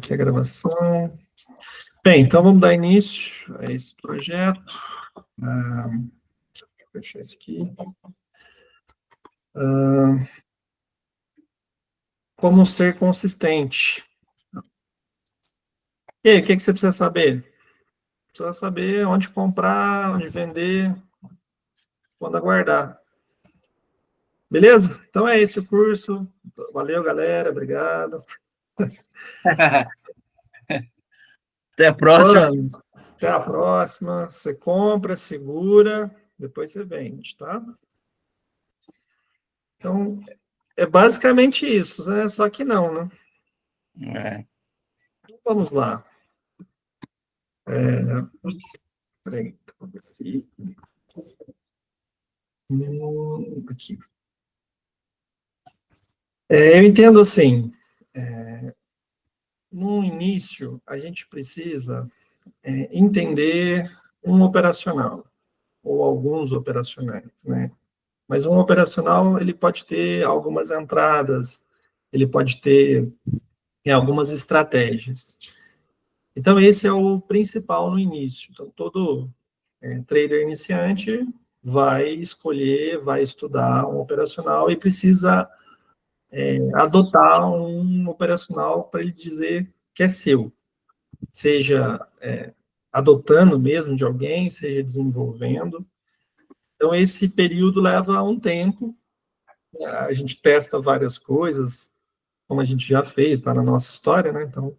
aqui a gravação. Bem, então vamos dar início a esse projeto. Deixa eu fechar isso aqui. Como ser consistente. E aí, o que você precisa saber? Precisa saber onde comprar, onde vender, quando aguardar. Beleza? Então é esse o curso. Valeu, galera. Obrigado. Até a próxima. Até a próxima. Você compra, segura, depois você vende, tá? Então, é basicamente isso, né? Só que não, né? Então, vamos lá. Peraí. Aqui. Eu entendo assim, no início, a gente precisa entender um operacional, ou alguns operacionais, né? Mas um operacional, ele pode ter algumas entradas, ele pode ter algumas estratégias. Então, esse é o principal no início. Então, todo trader iniciante vai escolher, vai estudar um operacional e precisa adotar um operacional para ele dizer que é seu. Seja adotando mesmo de alguém, seja desenvolvendo. Então, esse período leva um tempo. A gente testa várias coisas, como a gente já fez, está na nossa história, né? Então, o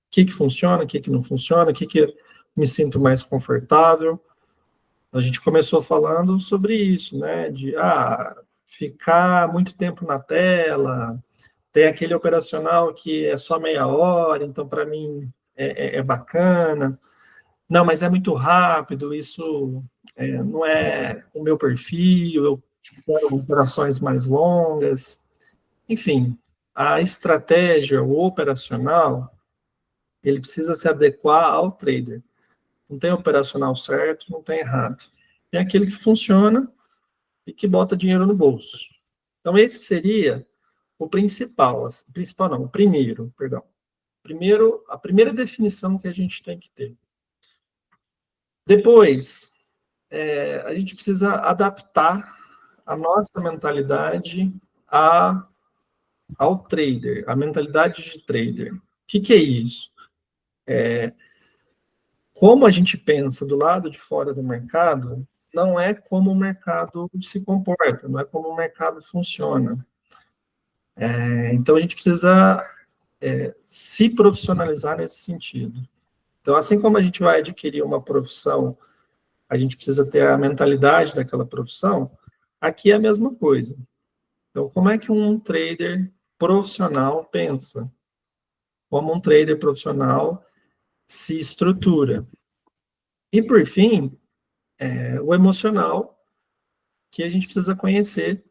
que funciona, o que não funciona, o que eu me sinto mais confortável. A gente começou falando sobre isso, né? De ficar muito tempo na tela, tem aquele operacional que é só meia hora, então para mim é bacana. Não, mas é muito rápido, isso não é o meu perfil, eu quero operações mais longas. Enfim, a estratégia, o operacional, ele precisa se adequar ao trader. Não tem operacional certo, não tem errado. Tem aquele que funciona e que bota dinheiro no bolso. Então, esse seria o principal. Principal não, o primeiro, perdão. A primeira definição que a gente tem que ter. Depois, a gente precisa adaptar a nossa mentalidade ao trader, a mentalidade de trader. O que é isso? Como a gente pensa do lado de fora do mercado, não é como o mercado se comporta, não é como o mercado funciona. Então, a gente precisa se profissionalizar nesse sentido. Então, assim como a gente vai adquirir uma profissão, a gente precisa ter a mentalidade daquela profissão, aqui é a mesma coisa. Então, como é que um trader profissional pensa? Como um trader profissional se estrutura? E, por fim, o emocional, que a gente precisa conhecer,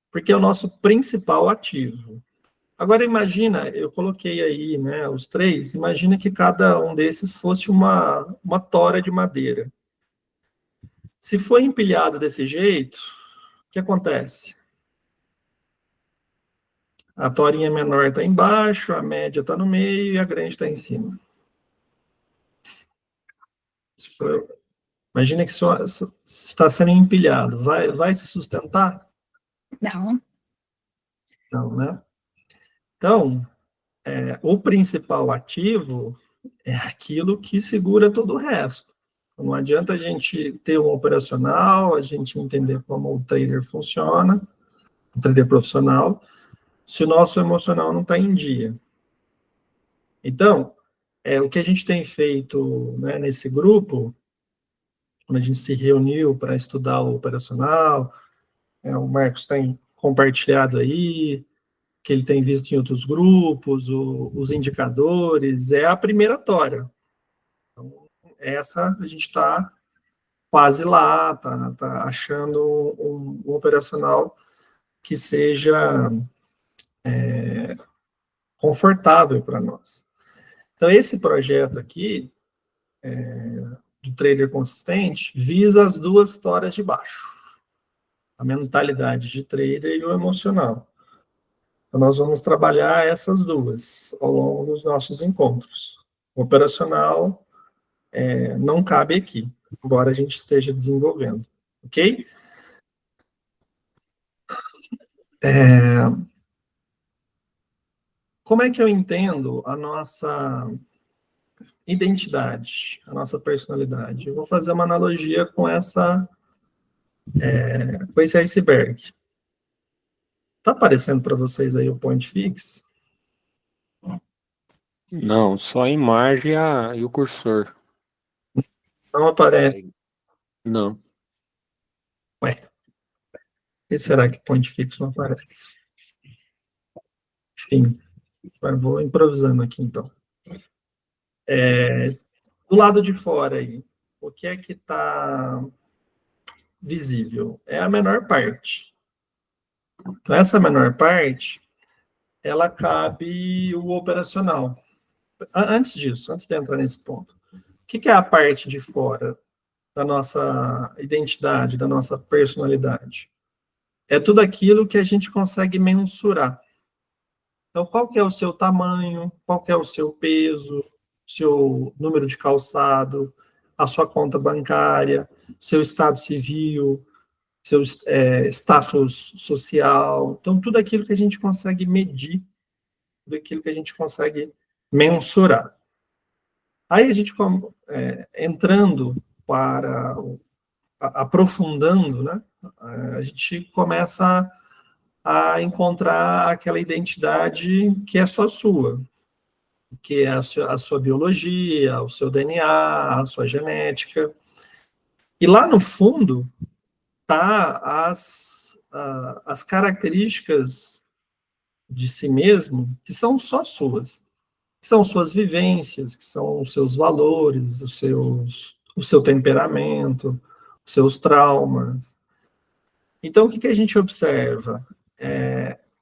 porque é o nosso principal ativo. Agora, imagina, eu coloquei aí, né, os três, imagina que cada um desses fosse uma tora de madeira. Se for empilhado desse jeito, o que acontece? A torinha menor está embaixo, a média está no meio e a grande está em cima. Imagina que só está sendo empilhado. Vai se sustentar? Não. Não, né? Então, o principal ativo é aquilo que segura todo o resto. Não adianta a gente ter um operacional, a gente entender como o trader funciona, o trader profissional, se o nosso emocional não está em dia. Então, o que a gente tem feito, né, nesse grupo, quando a gente se reuniu para estudar o operacional, o Marcos tem compartilhado aí, que ele tem visto em outros grupos, os indicadores, é a primeira tora. Então, essa a gente está quase lá, tá achando um operacional que seja confortável para nós. Então, esse projeto aqui, do trader consistente, visa as duas toras de baixo. A mentalidade de trader e o emocional. Então, nós vamos trabalhar essas duas ao longo dos nossos encontros. O operacional não cabe aqui, embora a gente esteja desenvolvendo, ok? Como é que eu entendo a nossa identidade, a nossa personalidade? Eu vou fazer uma analogia com esse iceberg. Está aparecendo para vocês aí o point fix? Não, só a imagem e o cursor. Não aparece. Não. Ué, por que será que point fix não aparece? Enfim, vou improvisando aqui então. Do lado de fora aí, o que é que está visível? É a menor parte. Então, essa menor parte, ela cabe o operacional. Antes disso, antes de entrar nesse ponto, o que é a parte de fora da nossa identidade, da nossa personalidade? É tudo aquilo que a gente consegue mensurar. Então, qual que é o seu tamanho, qual que é o seu peso, seu número de calçado, a sua conta bancária, seu estado civil, seu status social. Então, tudo aquilo que a gente consegue medir, tudo aquilo que a gente consegue mensurar. Aí a gente, entrando para, aprofundando, né, a gente começa a encontrar aquela identidade que é só sua, que é a sua biologia, o seu DNA, a sua genética. E lá no fundo tá as características de si mesmo que são só suas, que são suas vivências, que são os seus valores, o seu temperamento, os seus traumas. Então, o que a gente observa?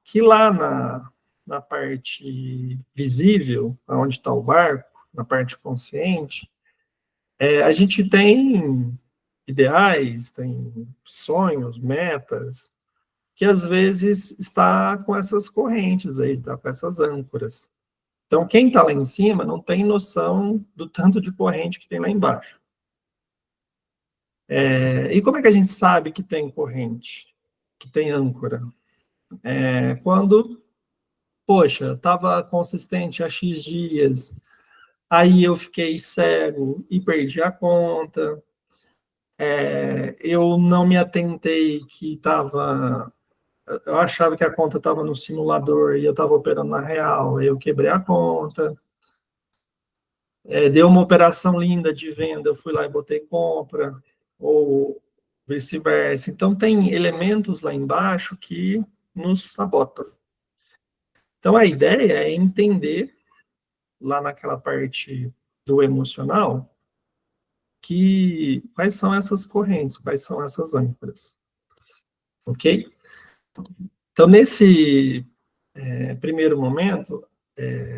Que lá na parte visível, onde está o barco, na parte consciente, a gente tem ideais, tem sonhos, metas, que às vezes está com essas correntes aí, está com essas âncoras. Então, quem está lá em cima não tem noção do tanto de corrente que tem lá embaixo. E como é que a gente sabe que tem corrente, que tem âncora? Quando, poxa, estava consistente há X dias, aí eu fiquei cego e perdi a conta, eu não me atentei que estava... Eu achava que a conta estava no simulador e eu estava operando na real, aí eu quebrei a conta. Deu uma operação linda de venda, eu fui lá e botei compra, ou vice-versa. Então, tem elementos lá embaixo que nos sabotam. Então, a ideia é entender, lá naquela parte do emocional, quais são essas correntes, quais são essas âncoras. Ok? Então, nesse primeiro momento,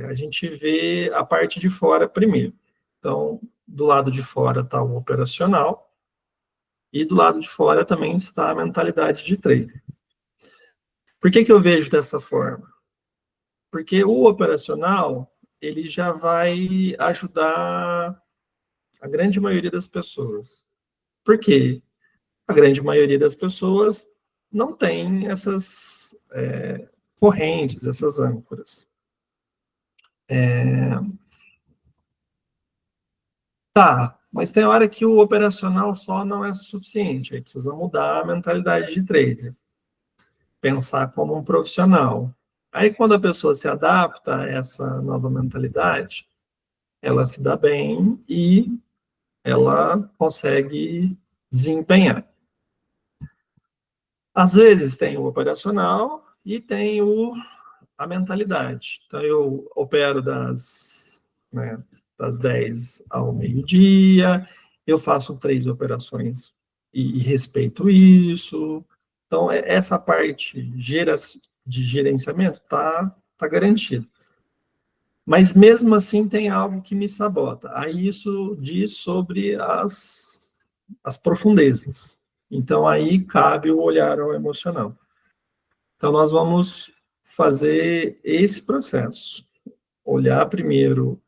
a gente vê a parte de fora primeiro. Então, do lado de fora está o operacional, e do lado de fora também está a mentalidade de trader. Por que eu vejo dessa forma? Porque o operacional, ele já vai ajudar a grande maioria das pessoas. Por quê? A grande maioria das pessoas não tem essas correntes, essas âncoras. Tá, mas tem hora que o operacional só não é suficiente, aí precisa mudar a mentalidade de trader, pensar como um profissional. Aí quando a pessoa se adapta a essa nova mentalidade, ela se dá bem e ela consegue desempenhar. Às vezes tem o operacional e tem a mentalidade. Então eu opero das 10 ao meio-dia, eu faço 3 operações e respeito isso. Então, essa parte de gerenciamento está garantida. Mas, mesmo assim, tem algo que me sabota. Aí, isso diz sobre as profundezas. Então, aí cabe o olhar ao emocional. Então, nós vamos fazer esse processo. Olhar primeiro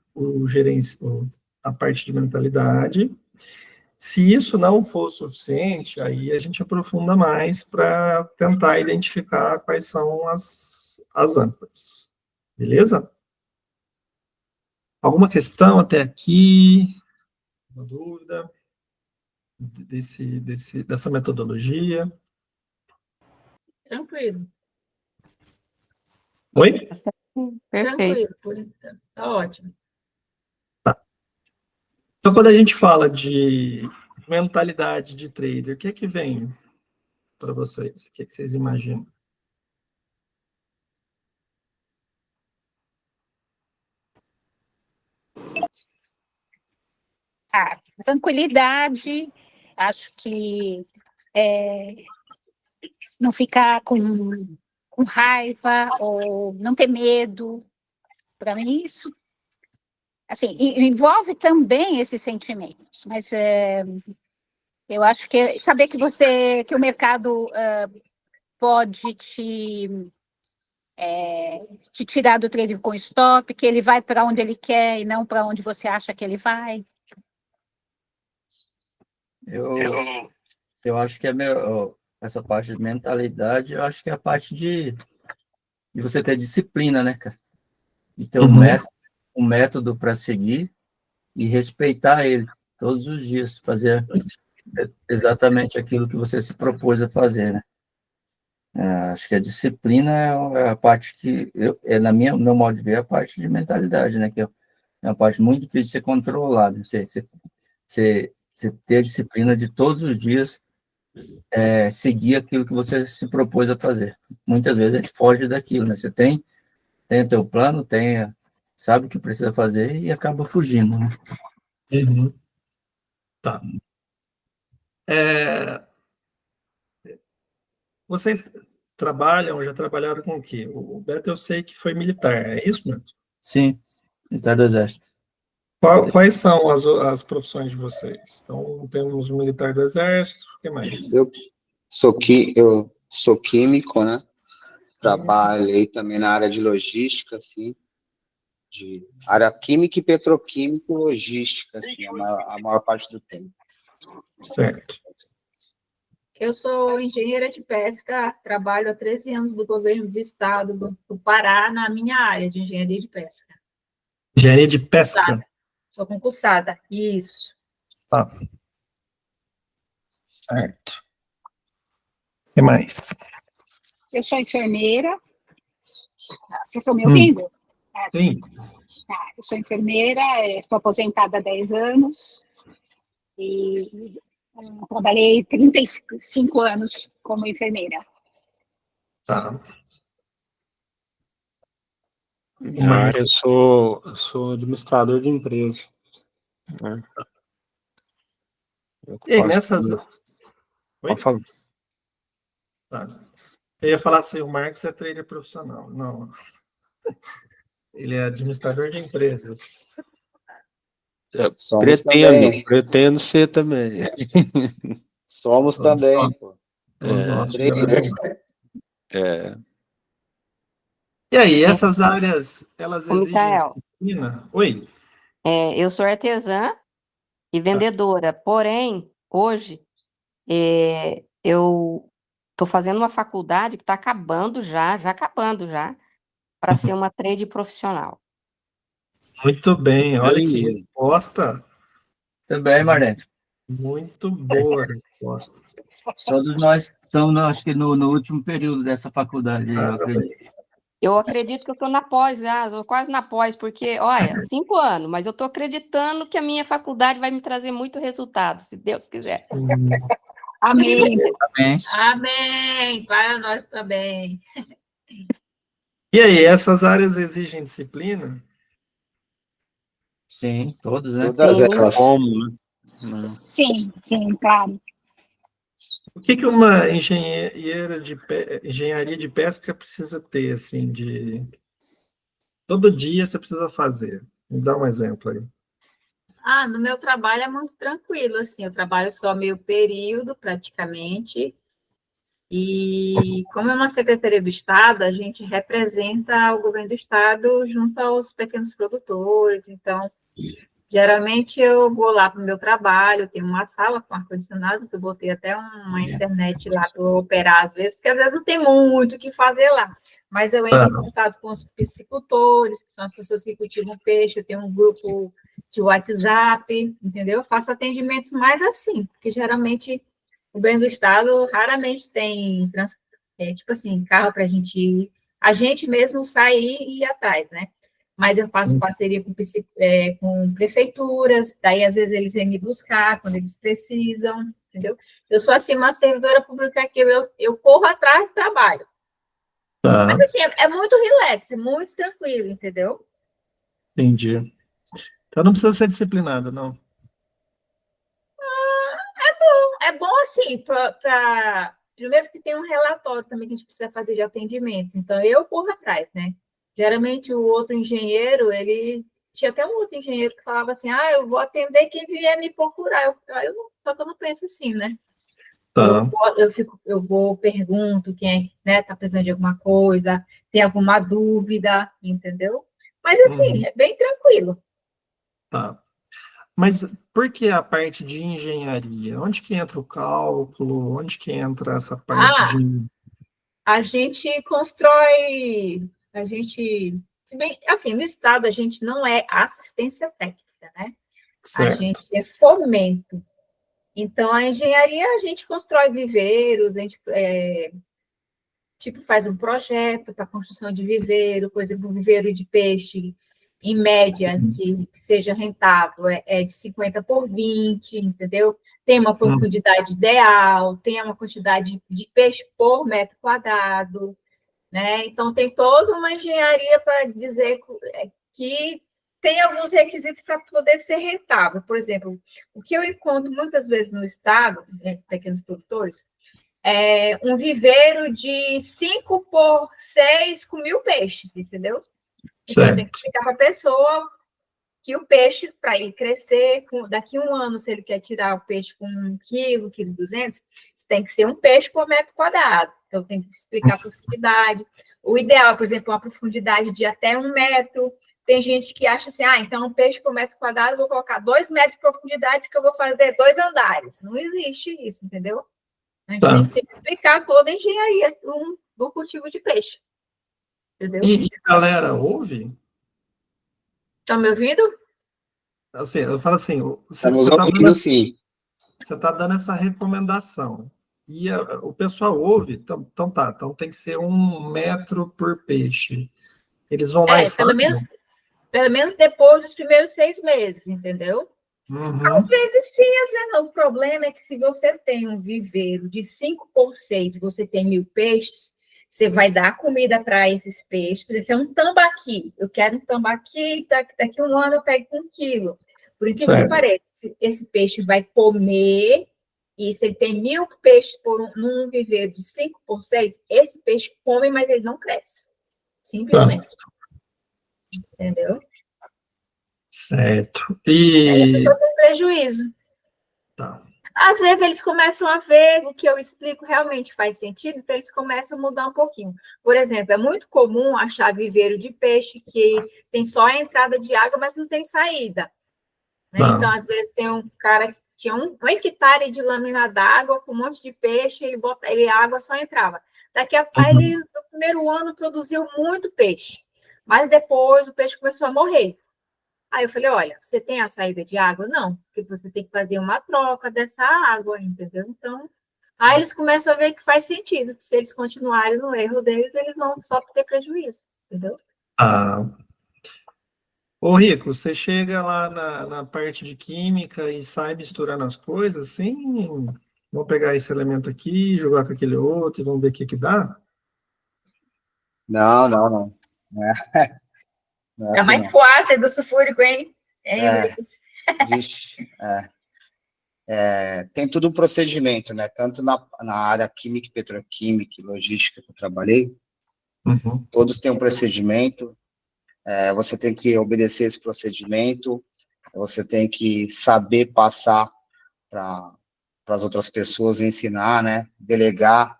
a parte de mentalidade. Se isso não for suficiente, aí a gente aprofunda mais para tentar identificar quais são as âncoras. Beleza? Alguma questão até aqui? Uma dúvida dessa metodologia? Tranquilo. Oi? Perfeito. Tranquilo, tá ótimo. Então, quando a gente fala de mentalidade de trader, o que é que vem para vocês? O que é que vocês imaginam? Tranquilidade, acho que não ficar com raiva ou não ter medo. Para mim, isso assim, envolve também esses sentimentos, mas eu acho que saber que o mercado pode te tirar do trade com stop, que ele vai para onde ele quer e não para onde você acha que ele vai. Eu acho que essa parte de mentalidade, eu acho que é a parte de você ter disciplina, né, cara? De ter um método para seguir e respeitar ele todos os dias, fazer exatamente aquilo que você se propôs a fazer, né? Acho que a disciplina é a parte que, no meu modo de ver, é a parte de mentalidade, né? Que é uma parte muito difícil de ser controlada. Você ter a disciplina de todos os dias seguir aquilo que você se propôs a fazer. Muitas vezes a gente foge daquilo, né? Você tem o teu plano, sabe o que precisa fazer e acaba fugindo, né? Tá. Vocês já trabalharam com o quê? O Beto eu sei que foi militar, é isso mesmo? Sim, militar do Exército. Quais são as profissões de vocês? Então, temos o militar do Exército, o que mais? Eu sou químico, né? Trabalhei também na área de logística, assim, de área química e petroquímica e logística, assim, a maior parte do tempo. Certo. Eu sou engenheira de pesca, trabalho há 13 anos do governo do estado do Pará na minha área de engenharia de pesca. Engenharia de pesca? Sou concursada, isso. Tá. Certo. O que mais? Eu sou enfermeira. Vocês estão me ouvindo? Sim. Eu sou enfermeira, estou aposentada há 10 anos e trabalhei 35 anos como enfermeira. Tá. Minha área, eu sou administrador de empresa. Né? E nessas... Oi? Pode falar. Tá. Eu ia falar assim, o Marcos é trader profissional. Não. Ele é administrador de empresas. Pretendo ser também. Somos também, pô. E aí, essas áreas, elas exigem disciplina? Oi? Eu sou artesã e vendedora, porém, hoje, eu estou fazendo uma faculdade que está acabando já acabando já, para ser uma trade profissional. Muito bem, olha que resposta. Também, Marlene. Muito boa a resposta. Todos nós estamos, acho que, no último período dessa faculdade, eu acredito. Eu acredito que eu estou na pós, estou quase na pós, porque, olha, 5 anos, mas eu estou acreditando que a minha faculdade vai me trazer muito resultado, se Deus quiser. Amém. Amém. Para nós também. E aí, essas áreas exigem disciplina? Sim, todas, né? Todas elas. Como, né? Sim, claro. O que uma engenharia de pesca precisa ter, assim, todo dia você precisa fazer? Me dá um exemplo aí. No meu trabalho é muito tranquilo, assim, eu trabalho só meio período, praticamente, E como é uma secretaria do Estado, a gente representa o governo do Estado junto aos pequenos produtores. Então, geralmente eu vou lá para o meu trabalho, eu tenho uma sala com ar-condicionado, que eu botei até uma internet lá para operar às vezes, porque às vezes não tem muito o que fazer lá. Mas eu entro em contato com os piscicultores, que são as pessoas que cultivam peixe, eu tenho um grupo de WhatsApp, entendeu? Eu faço atendimentos mais assim, porque geralmente o governo do estado raramente tem, tipo assim, carro para a gente mesmo sair e ir atrás, né? Mas eu faço parceria com prefeituras, daí às vezes eles vêm me buscar quando eles precisam, entendeu? Eu sou assim uma servidora pública que eu corro atrás do trabalho. Mas Tá, assim, é muito relax, é muito tranquilo, entendeu? entendi. Então não precisa ser disciplinada, não. É bom assim, primeiro que tem um relatório também que a gente precisa fazer de atendimentos, então eu corro atrás, né? Geralmente o outro engenheiro, ele tinha até um outro engenheiro que falava assim, eu vou atender quem vier me procurar. Só que eu não penso assim, né? Tá. Eu vou, pergunto quem é, né, tá precisando de alguma coisa, tem alguma dúvida, entendeu? Mas assim, é bem tranquilo. Tá. Mas por que a parte de engenharia? Onde que entra o cálculo? Onde que entra essa parte Ah, de... a gente constrói, se bem, assim, no estado a gente não é assistência técnica, né? A gente Certo. é fomento. Então, a engenharia, a gente constrói viveiros, a gente tipo, faz um projeto para construção de viveiro, por exemplo, um viveiro de peixe, em média, que seja rentável, é de 50 por 20, entendeu? Tem uma profundidade ideal, tem uma quantidade de peixe por metro quadrado, né? Então, tem toda uma engenharia para dizer que tem alguns requisitos para poder ser rentável. Por exemplo, o que eu encontro muitas vezes no estado, pequenos produtores, é um viveiro de 5 por 6 com 1.000 peixes, entendeu? Então, tem que Certo. explicar para a pessoa que o peixe, para ele crescer, daqui a um ano, se ele quer tirar o peixe com 1 quilo, 1,2 kg, tem que ser um peixe por metro quadrado. Então, tem que explicar a profundidade. O ideal, por exemplo, uma profundidade de até 1 metro. Tem gente que acha assim, então um peixe por metro quadrado, eu vou colocar 2 metros de profundidade, porque eu vou fazer 2 andares. Não existe isso, entendeu? A gente Tá. tem que explicar toda a engenharia do cultivo de peixe. Entendeu? E galera, ouve? Estão me ouvindo? Assim, eu falo assim, você Estamos está ouvindo sim. dando essa recomendação. E o pessoal ouve, então tá, então tem que ser 1 metro por peixe. Eles vão lá e Pelo fazem? menos depois dos primeiros 6 meses, entendeu? Às Uhum. vezes sim, às vezes não. O problema é que se você tem um viveiro de 5 por 6 e você tem 1.000 peixes, você vai dar comida para esses peixes. Por exemplo, se é um tambaqui, eu quero um tambaqui, daqui a um ano eu pego 1 quilo. Por incrível que Certo. pareça, esse peixe vai comer, e se ele tem 1.000 peixes num viveiro de 5 por 6, esse peixe come, mas ele não cresce. Tá. Simplesmente. Entendeu? Certo. Aí a E pessoa tem prejuízo. tá. Às vezes eles começam a ver o que eu explico realmente faz sentido, então eles começam a mudar um pouquinho. Por exemplo, é muito comum achar viveiro de peixe que tem só a entrada de água, mas não tem saída. Né? Tá. Então, às vezes, tem um cara que tinha um hectare de lâmina d'água com um monte de peixe, a água só entrava. Aí ele, no primeiro ano, produziu muito peixe, mas depois o peixe começou a morrer. Aí eu falei, olha, você tem a saída de água? Não, porque você tem que fazer uma troca dessa água, entendeu? Então, aí eles começam a ver que faz sentido, que se eles continuarem no erro deles, eles vão só ter prejuízo, entendeu? Ah. Ô, Rico, você chega lá na parte de química e sai misturando as coisas, assim, vamos pegar esse elemento aqui, jogar com aquele outro e vamos ver o que que dá? Não, não, não. Não é É assim, mais não. com ácido sulfúrico, hein? É, vixe, tem tudo um procedimento, né? Tanto na área química, petroquímica e logística que eu trabalhei, Uhum. todos têm um procedimento, você tem que obedecer esse procedimento, você tem que saber passar para as outras pessoas, ensinar, né? Delegar.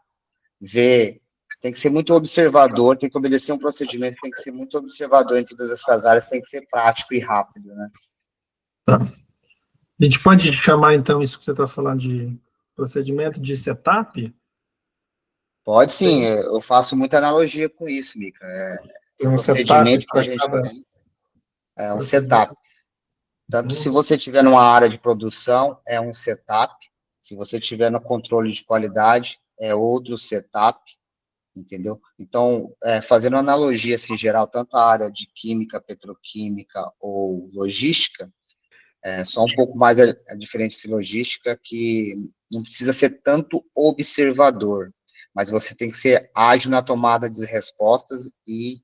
ver, tem que ser muito observador, tem que obedecer um procedimento, tem que ser muito observador em todas essas áreas, tem que ser prático e rápido, né? Tá. A gente pode chamar, então, isso que você está falando de procedimento de setup? Pode sim, eu faço muita analogia com isso, Mica. Tem um setup Procedimento que a para gente cada tem é um procedimento. setup. Tanto se você tiver numa área de produção, é um setup. Se você tiver no controle de qualidade, é outro setup, entendeu? Então, fazendo analogia assim, geral, tanto a área de química, petroquímica ou logística, só um pouco mais a diferença de logística, que não precisa ser tanto observador, mas você tem que ser ágil na tomada de respostas e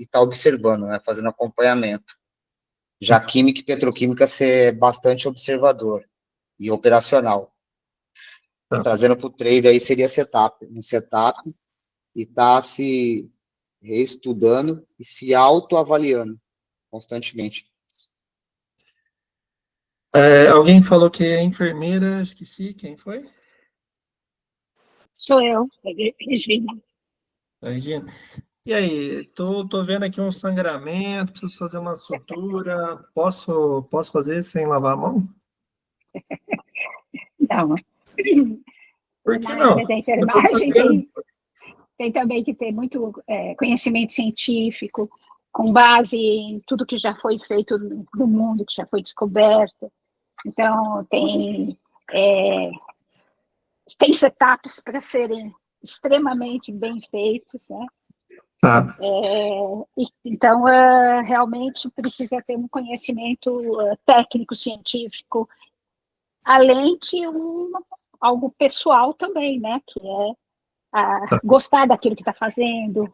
tá observando, né, fazendo acompanhamento. Já química e petroquímica ser bastante observador e operacional. Tá. Trazendo para o trade aí seria um setup e tá se reestudando e se autoavaliando constantemente. Alguém falou que é enfermeira, esqueci, quem foi? Sou eu, Regina. Regina. E aí, tô vendo aqui um sangramento, preciso fazer uma sutura, posso fazer sem lavar a mão? Não, Por que na não? área da Eu tô enfermagem sangrando. tem também que ter muito conhecimento científico, com base em tudo que já foi feito no mundo, que já foi descoberto. Então, tem setups para serem extremamente bem feitos, né? Tá. Então, realmente precisa ter um conhecimento técnico, científico, além de algo pessoal também, né? Que é gostar daquilo que está fazendo,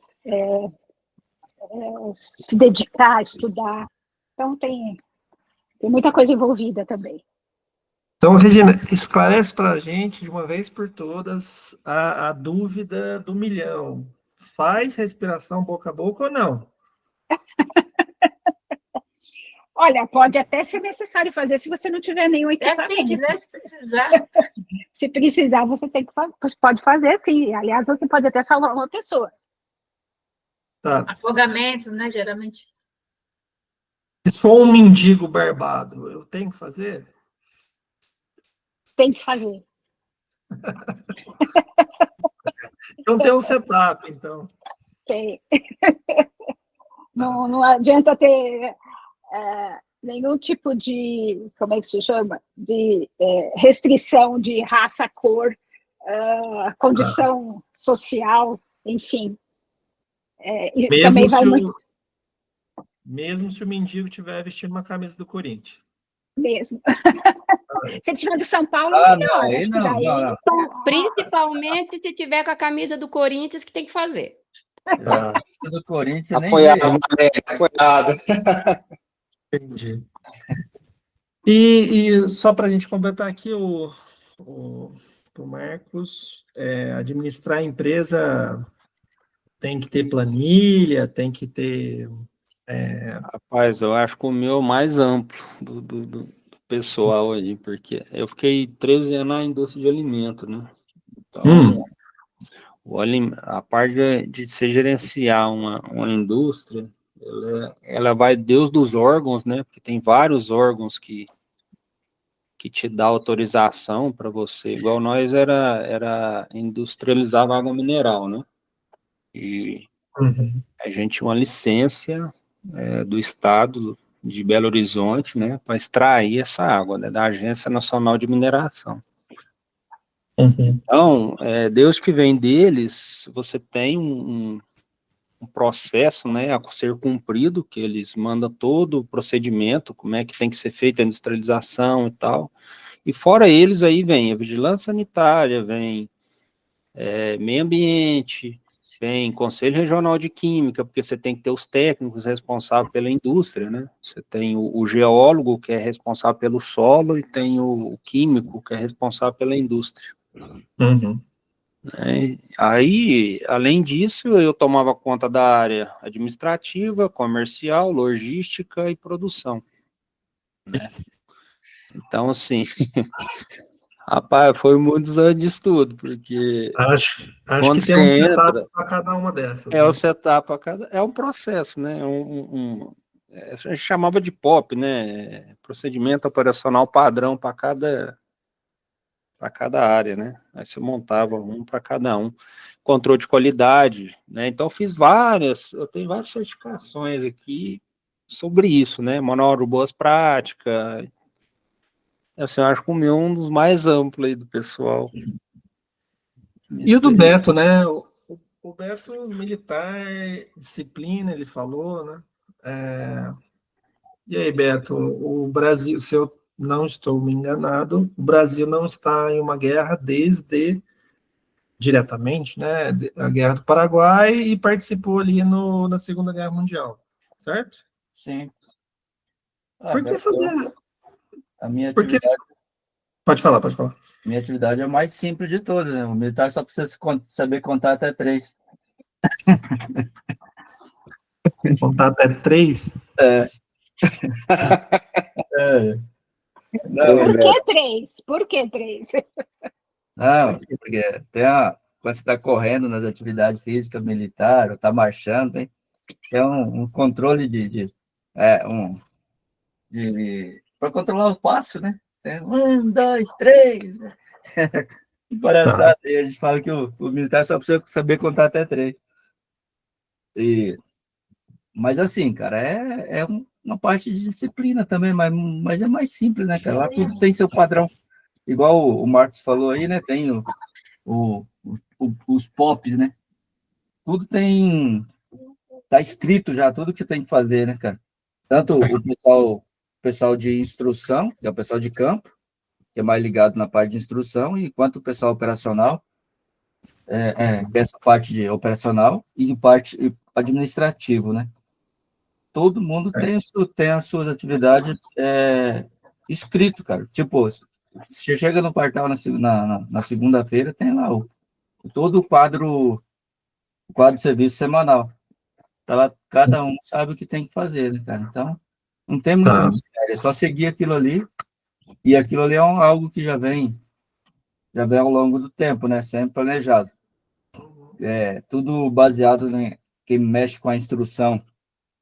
se dedicar, estudar. Então, tem muita coisa envolvida também. Então, Regina, esclarece para a gente, de uma vez por todas, a dúvida do milhão. Faz respiração boca a boca ou não? Olha, pode até ser necessário fazer se você não tiver nenhum equipamento. Depende, né? Se precisar. Se precisar, você pode fazer, sim. Aliás, você pode até salvar uma pessoa. Tá. Afogamento, né? Geralmente. Se for um mendigo barbado, eu tenho que fazer? Tem que fazer. Então tem um setup, então. Tem. Não adianta ter nenhum tipo de, como é que se chama? De restrição de raça, cor, condição social, enfim. E também vai muito mesmo se o mendigo tiver vestindo uma camisa do Corinthians. mesmo. Se ele tiver do São Paulo, não, aí não. Principalmente se tiver com a camisa do Corinthians, que tem que fazer. Do Corinthians nem Apoiado, veio. Mané, apoiado. Entendi. E só para a gente completar aqui, o Marcos, administrar a empresa tem que ter planilha, tem que ter... Rapaz, eu acho que o meu é o mais amplo do pessoal aí, porque eu fiquei 13 anos na indústria de alimento, né? Então, a parte de se gerenciar uma indústria, ela vai Deus dos órgãos, né? Porque tem vários órgãos que te dá autorização para você, igual nós era industrializava água mineral, né? E a gente tinha uma licença do estado de Belo Horizonte, né, para extrair essa água, né, da Agência Nacional de Mineração. Então, Deus que vem deles, você tem um processo, né, a ser cumprido, que eles mandam todo o procedimento, como é que tem que ser feita a industrialização e tal, e fora eles aí vem a vigilância sanitária, vem meio ambiente, vem Conselho Regional de Química, porque você tem que ter os técnicos responsáveis pela indústria, né? Você tem o geólogo, que é responsável pelo solo, e tem o químico, que é responsável pela indústria. Aí, além disso, eu tomava conta da área administrativa, comercial, logística e produção, né? Então, assim, Rapaz, foi muitos anos de estudo, porque Acho quando que tem um você setup entra, para cada uma dessas, é o né? setup a cada, é um processo, né? A gente chamava de POP, né? Procedimento operacional padrão para cada área, né? Aí você montava um para cada um. Controle de qualidade, né? Então eu tenho várias certificações aqui sobre isso, né? Manual de boas práticas. Assim, eu acho que o meu é um dos mais amplos aí do pessoal. E o do Beto, né? O Beto, militar, disciplina, ele falou, né? E aí, Beto, o Brasil, se eu não estou me enganado, o Brasil não está em uma guerra desde diretamente, né? A Guerra do Paraguai e participou ali na Segunda Guerra Mundial, certo? Sim. Por que Beto, fazer? a minha Porque atividade, pode falar, pode falar. minha atividade é a mais simples de todas, né? O militar só precisa saber contar até 3. Contar até 3. É. É. Não, Por que 3? Por que 3? não, porque quando você está correndo nas atividades físicas militar, ou está marchando, tem um controle para controlar o passo, né? Tem 1, 2, 3. Que palhaçada. Tá. E a gente fala que o militar só precisa saber contar até 3. Mas assim, cara, uma parte de disciplina também, mas é mais simples, né, cara? Lá tudo tem seu padrão. Igual o Marcos falou aí, né? Tem os POPs, né? Tudo tá escrito já, tudo que você tem que fazer, né, cara? Tanto o pessoal de instrução, que é o pessoal de campo, que é mais ligado na parte de instrução, e quanto o pessoal operacional, que é essa parte de operacional e parte administrativo, né? Todo mundo tem as suas atividades escrito, cara. Tipo, você chega no quartel na segunda-feira, tem lá todo o quadro de serviço semanal. Tá lá, cada um sabe o que tem que fazer, né, cara? Então, não tem muito Tá. mistério, é só seguir aquilo ali, e aquilo ali é algo que já vem ao longo do tempo, né? Sempre planejado. Tudo baseado em quem mexe com a instrução,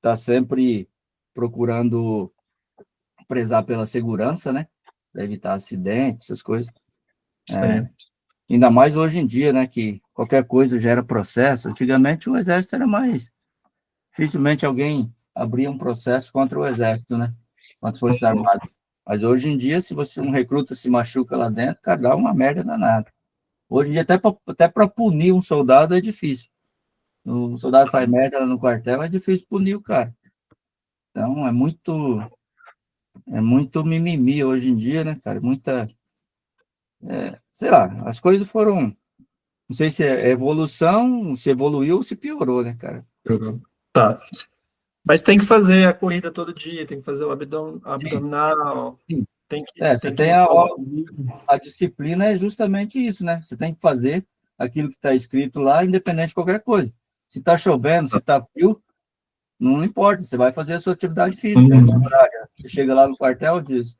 tá sempre procurando prezar pela segurança, né? Para evitar acidentes, essas coisas. Ainda mais hoje em dia, né? Que qualquer coisa gera processo. Antigamente o exército era mais. Dificilmente alguém abria um processo contra o exército, né? Contra as Forças Armadas. Mas hoje em dia, se um recruta se machuca lá dentro, cara, dá uma merda danada. Hoje em dia, até para punir um soldado é difícil. O soldado faz merda lá no quartel, é difícil punir o cara. Então, é muito mimimi hoje em dia, né, cara? Sei lá, as coisas foram, não sei se é evolução, se evoluiu ou se piorou, né, cara? Tá. Mas tem que fazer a corrida todo dia, tem que fazer o abdominal, Sim. tem que Você tem a disciplina é justamente isso, né? Você tem que fazer aquilo que está escrito lá, independente de qualquer coisa. Se está chovendo, se está frio, não importa, você vai fazer a sua atividade física. Você chega lá no quartel, diz,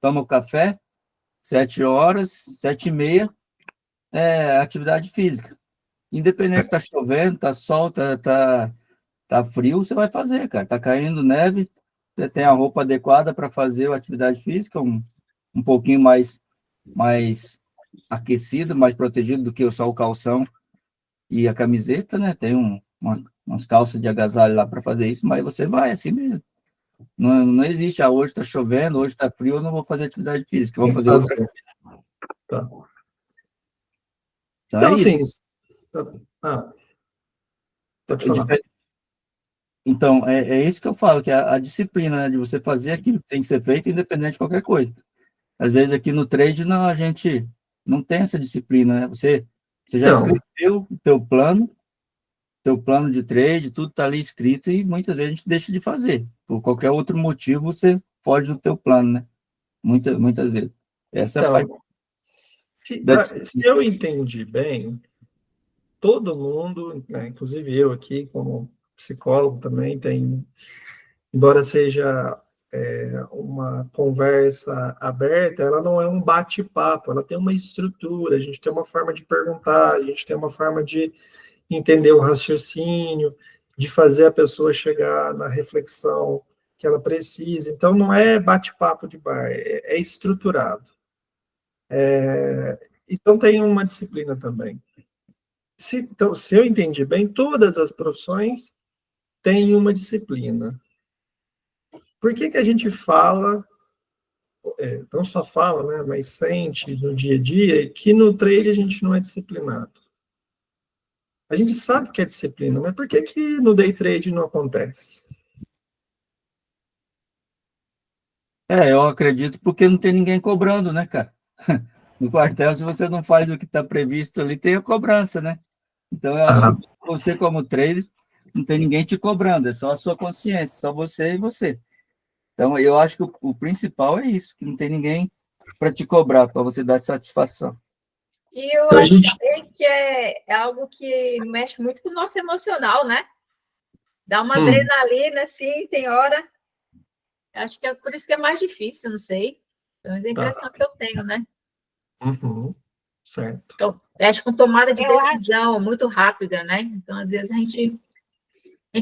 toma o café, 7h, 7h30, atividade física. Independente se está chovendo, está sol, tá frio, você vai fazer, cara. Tá caindo neve, você tem a roupa adequada para fazer a atividade física, um pouquinho mais aquecido, mais protegido do que só o calção e a camiseta, né? Tem umas calças de agasalho lá para fazer isso, mas você vai assim mesmo. Não existe, hoje está chovendo, hoje está frio, eu não vou fazer atividade física, eu vou fazer outra coisa. Tá. Então, Então, é isso. assim, pode falar. Então, é isso que eu falo, que é a disciplina, né, de você fazer aquilo que tem que ser feito, independente de qualquer coisa. Às vezes, aqui no trade, não, a gente não tem essa disciplina, né? Você já escreveu o teu plano de trade, tudo está ali escrito, e muitas vezes a gente deixa de fazer. Por qualquer outro motivo, você foge do teu plano, né? Muitas vezes. Essa é a parte se eu entendi bem, todo mundo, né, inclusive eu aqui, como psicólogo também, embora seja uma conversa aberta, ela não é um bate-papo, ela tem uma estrutura, a gente tem uma forma de perguntar, a gente tem uma forma de entender o raciocínio, de fazer a pessoa chegar na reflexão que ela precisa. Então, não é bate-papo de bar, é estruturado. Então, tem uma disciplina também. Então, se eu entendi bem, todas as profissões têm uma disciplina. Por que a gente fala, não só fala, né, mas sente no dia a dia, que no trade a gente não é disciplinado? A gente sabe que é disciplina, mas por que no day trade não acontece? Eu acredito porque não tem ninguém cobrando, né, cara? No quartel, se você não faz o que está previsto ali, tem a cobrança, né? Então, eu acho que você, como trader, não tem ninguém te cobrando, é só a sua consciência, só você e você. Então, eu acho que o principal é isso, que não tem ninguém para te cobrar, para você dar satisfação. E eu Então, acho também que é algo que mexe muito com o nosso emocional, né? Dá uma adrenalina, assim, tem hora. Acho que é por isso que é mais difícil, não sei. É a impressão que eu tenho, né? Certo. Então, mexe com tomada de decisão muito rápida, né? Então, às vezes, a gente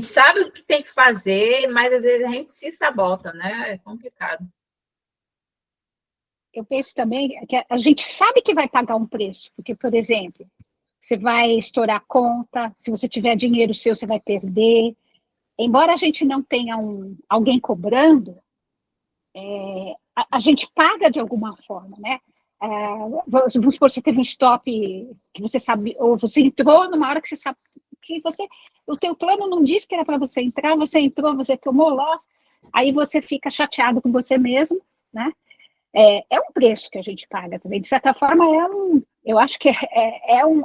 sabe o que tem que fazer, mas às vezes a gente se sabota, né? É complicado. Eu penso também que a gente sabe que vai pagar um preço, porque, por exemplo, você vai estourar a conta, se você tiver dinheiro seu, você vai perder. Embora a gente não tenha alguém cobrando, a gente paga de alguma forma, né? Vamos supor, você teve um stop que você sabe, ou você entrou numa hora que você sabe que o teu plano não disse que era para você entrar, você entrou, você tomou loss, aí você fica chateado com você mesmo, né? É um preço que a gente paga também. De certa forma, eu acho que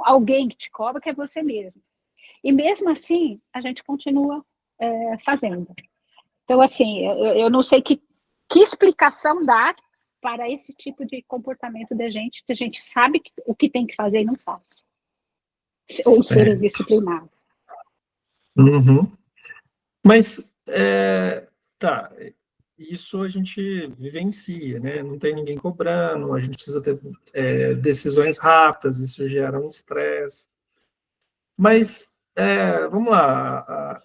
alguém que te cobra, que é você mesmo. E mesmo assim, a gente continua fazendo. Então, assim, eu não sei que explicação dar para esse tipo de comportamento da gente, que a gente sabe o que tem que fazer e não faz. Ou ser disciplinado. Mas, tá, isso a gente vivencia, né? Não tem ninguém cobrando, a gente precisa ter decisões rápidas, isso gera um estresse. Mas, vamos lá,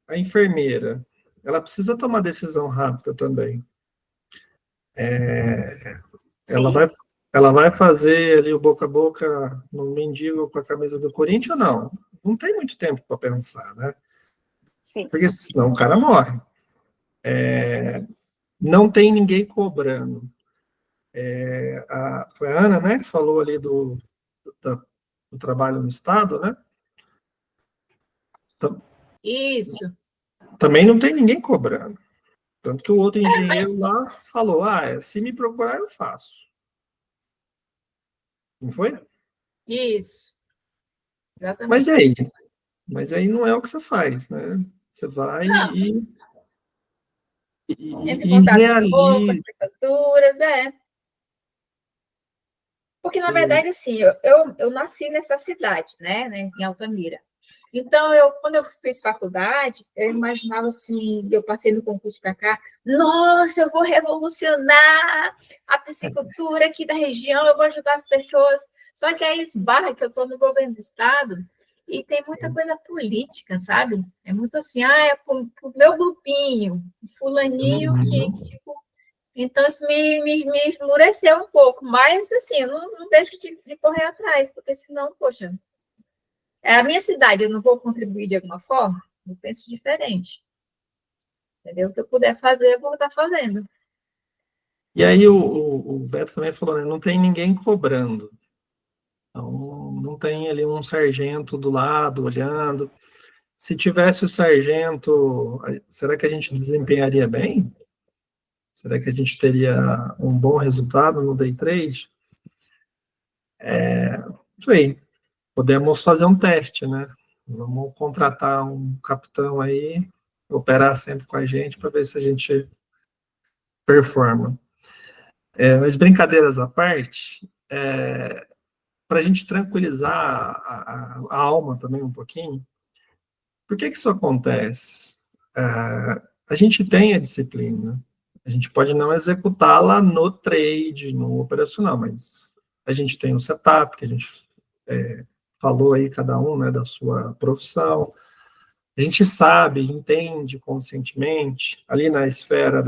a enfermeira, ela precisa tomar decisão rápida também. Ela vai fazer ali o boca a boca no mendigo com a camisa do Corinthians ou não? Não tem muito tempo para pensar, né? Sim. Porque senão o cara morre. Não tem ninguém cobrando. Foi a Ana, né, que falou ali do trabalho no Estado, né? Isso. Também não tem ninguém cobrando. Tanto que o outro engenheiro lá falou, se me procurar, eu faço. Não foi? Isso. Exatamente. Mas aí não é o que você faz, né? Você vai e Entre em contato com realiza. as prefeituras, Porque, na verdade, assim, eu nasci nessa cidade, né, em Altamira. Então, quando eu fiz faculdade, eu imaginava assim, eu passei no concurso para cá, nossa, eu vou revolucionar a piscicultura aqui da região, eu vou ajudar as pessoas. Só que aí esbarra que eu estou no governo do estado e tem muita coisa política, sabe? É muito assim, é para o meu grupinho, fulaninho que tipo... Então, isso me esmureceu um pouco, mas, assim, eu não deixo de correr atrás, porque senão, poxa, é a minha cidade, eu não vou contribuir de alguma forma? Eu penso diferente. Entendeu? O que eu puder fazer, eu vou estar fazendo. E aí o Beto também falou, né, não tem ninguém cobrando. Então, não tem ali um sargento do lado, olhando. Se tivesse o sargento, será que a gente desempenharia bem? Será que a gente teria um bom resultado no day trade? Isso aí. Podemos fazer um teste, né? Vamos contratar um capitão aí, operar sempre com a gente para ver se a gente performa. Mas brincadeiras à parte, para a gente tranquilizar a alma também um pouquinho, por que isso acontece? A gente tem a disciplina, A gente pode não executá-la no trade, no operacional, mas a gente tem um setup, que a gente falou aí, cada um, né, da sua profissão. A gente sabe, entende conscientemente, ali na esfera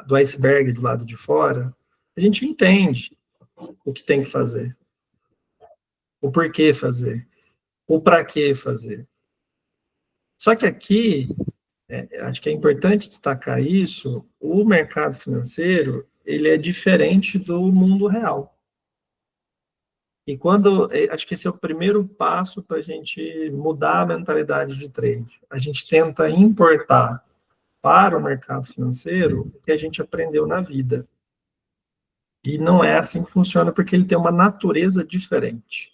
do iceberg do lado de fora, a gente entende o que tem que fazer, o porquê fazer, o para que fazer. Só que aqui, acho que é importante destacar isso, o mercado financeiro, ele é diferente do mundo real. E acho que esse é o primeiro passo para a gente mudar a mentalidade de trade. A gente tenta importar para o mercado financeiro o que a gente aprendeu na vida. E não é assim que funciona, porque ele tem uma natureza diferente.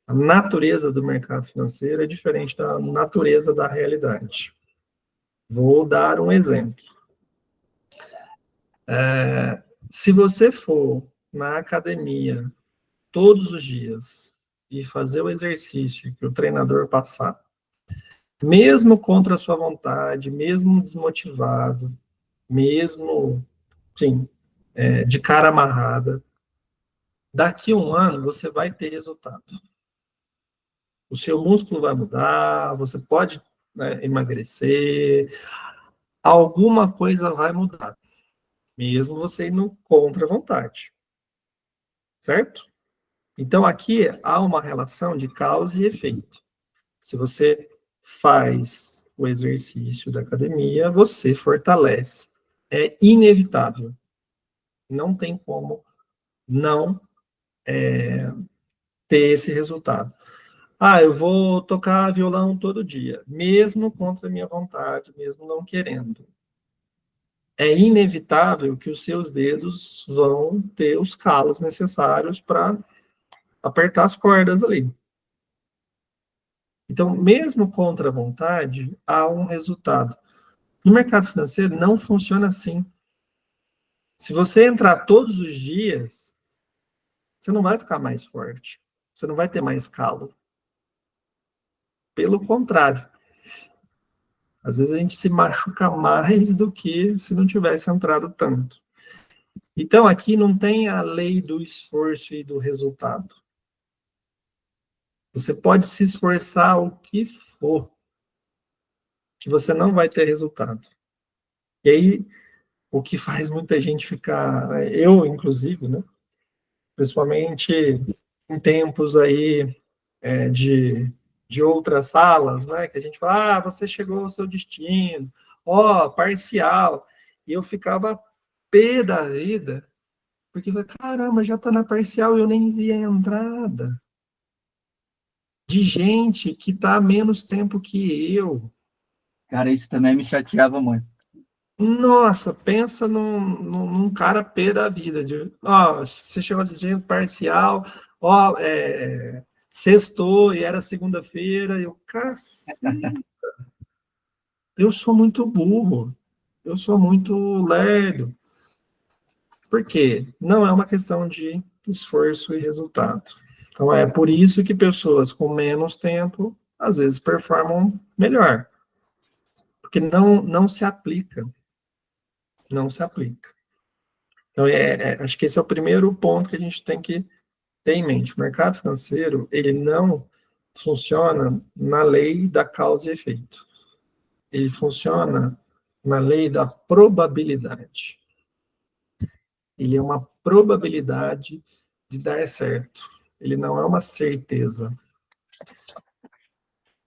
A natureza do mercado financeiro é diferente da natureza da realidade. Vou dar um exemplo. Se você for na academia todos os dias e fazer o exercício que o treinador passar, mesmo contra a sua vontade, mesmo desmotivado, mesmo, enfim, de cara amarrada, daqui a um ano você vai ter resultado. O seu músculo vai mudar, você pode, né, emagrecer, alguma coisa vai mudar, mesmo você indo contra a vontade. Certo? Então, aqui há uma relação de causa e efeito. Se você faz o exercício da academia, você fortalece. É inevitável. Não tem como não ter esse resultado. Eu vou tocar violão todo dia, mesmo contra a minha vontade, mesmo não querendo. É inevitável que os seus dedos vão ter os calos necessários para apertar as cordas ali. Então, mesmo contra a vontade, há um resultado. No mercado financeiro, não funciona assim. Se você entrar todos os dias, você não vai ficar mais forte. Você não vai ter mais calo. Pelo contrário. Às vezes a gente se machuca mais do que se não tivesse entrado tanto. Então, aqui não tem a lei do esforço e do resultado. Você pode se esforçar o que for, que você não vai ter resultado. E aí, o que faz muita gente ficar, eu inclusive, né, principalmente em tempos aí de outras salas, né, que a gente fala, você chegou ao seu destino, parcial, e eu ficava pé da vida, porque, caramba, já está na parcial e eu nem vi a entrada de gente que está há menos tempo que eu. Cara, isso também me chateava muito. Nossa, pensa num cara pé da vida. Você chegou de dia parcial, sextou e era segunda-feira, caceta. Eu sou muito burro, eu sou muito lerdo. Por quê? Não é uma questão de esforço e resultado. Então, é por isso que pessoas com menos tempo, às vezes, performam melhor. Porque não se aplica. Não se aplica. Então, acho que esse é o primeiro ponto que a gente tem que ter em mente. O mercado financeiro, ele não funciona na lei da causa e efeito. Ele funciona na lei da probabilidade. Ele é uma probabilidade de dar certo. Ele não é uma certeza.